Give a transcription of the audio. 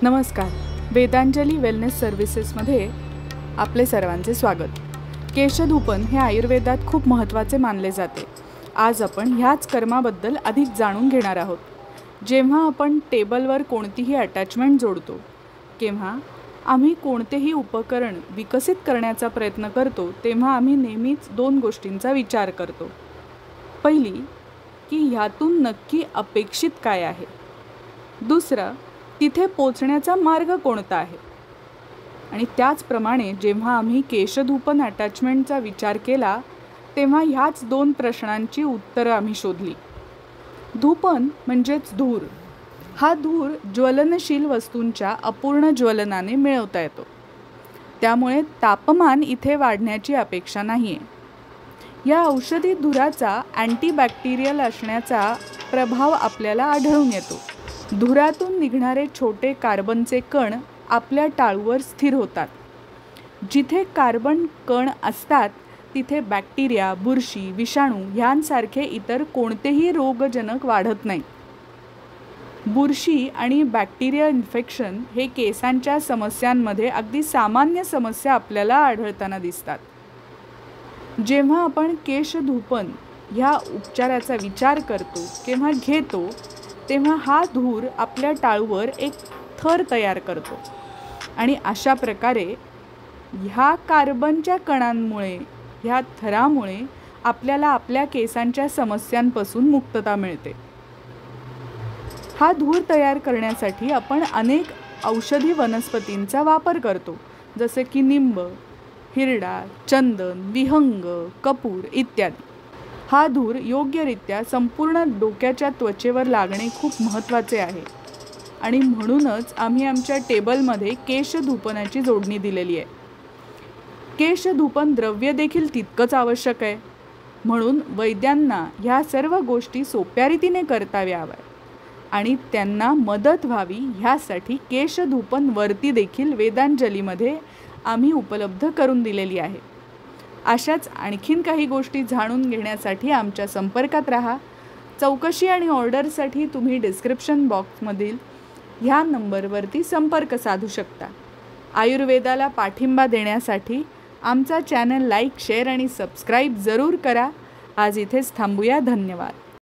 नमस्कार. वेदांजली वेलनेस सर्व्हिसेसमध्ये आपले सर्वांचे स्वागत. केशधूपन हे आयुर्वेदात खूप महत्त्वाचे मानले जाते. आज आपण ह्याच कर्माबद्दल अधिक जाणून घेणार आहोत. जेव्हा आपण टेबलवर कोणतीही अटॅचमेंट जोडतो किंवा आम्ही कोणतेही उपकरण विकसित करण्याचा प्रयत्न करतो तेव्हा आम्ही नेहमीच दोन गोष्टींचा विचार करतो. पहिली की ह्यातून नक्की अपेक्षित काय आहे, दुसरं तिथे पोचण्याचा मार्ग कोणता आहे. आणि त्याचप्रमाणे जेव्हा आम्ही केशधूपन अटॅचमेंटचा विचार केला तेव्हा ह्याच दोन प्रश्नांची उत्तरं आम्ही शोधली. धूपन म्हणजेच धूर. हा धूर ज्वलनशील वस्तूंच्या अपूर्ण ज्वलनाने मिळवता येतो. त्यामुळे तापमान इथे वाढण्याची अपेक्षा नाही आहे. या औषधी धुराचा अँटीबॅक्टेरियल असण्याचा प्रभाव आपल्याला आढळून येतो. धुरातून निघणारे छोटे कार्बनचे कण आपल्या टाळूवर स्थिर होतात. जिथे कार्बन कण असतात तिथे बॅक्टेरिया, बुरशी, विषाणू ह्यांसारखे इतर कोणतेही रोगजनक वाढत नाहीत. बुरशी आणि बॅक्टेरिया इन्फेक्शन हे केसांच्या समस्यांमध्ये अगदी सामान्य समस्या आपल्याला आढळताना दिसतात. जेव्हा आपण केशधूपन ह्या उपचाराचा विचार करतो किंवा घेतो तेव्हा हा धूर आपल्या टाळूवर एक थर तयार करतो आणि अशा प्रकारे ह्या कार्बनच्या कणांमुळे, ह्या थरामुळे आपल्याला आपल्या केसांच्या समस्यांपासून मुक्तता मिळते. हा धूर तयार करण्यासाठी आपण अनेक औषधी वनस्पतींचा वापर करतो, जसे की निंब, हिरडा, चंदन, विहंग, कपूर इत्यादी. हा धूर योग्यरित्या संपूर्ण डोक्याच्या त्वचेवर लागणे खूप महत्त्वाचे आहे आणि म्हणूनच आम्ही आमच्या टेबलमध्ये केशधूपनाची जोडणी दिलेली आहे. केशधूपन द्रव्य देखील तितकंच आवश्यक आहे. म्हणून वैद्यांना ह्या सर्व गोष्टी सोप्या रीतीने करता याव्यात आणि त्यांना मदत व्हावी ह्यासाठी केशधूपन वरती देखील वेदांजलीमध्ये आम्ही उपलब्ध करून दिलेली आहे. अशाच आणखीन काही गोष्टी जाणून घेण्यासाठी आमच्या संपर्कात राहा. चौकशी आणि ऑर्डरसाठी तुम्ही डिस्क्रिप्शन बॉक्समधील ह्या नंबरवरती संपर्क साधू शकता. आयुर्वेदाला पाठिंबा देण्यासाठी आमचा चॅनल लाईक, शेअर आणि सबस्क्राईब जरूर करा. आज इथेच थांबूया. धन्यवाद.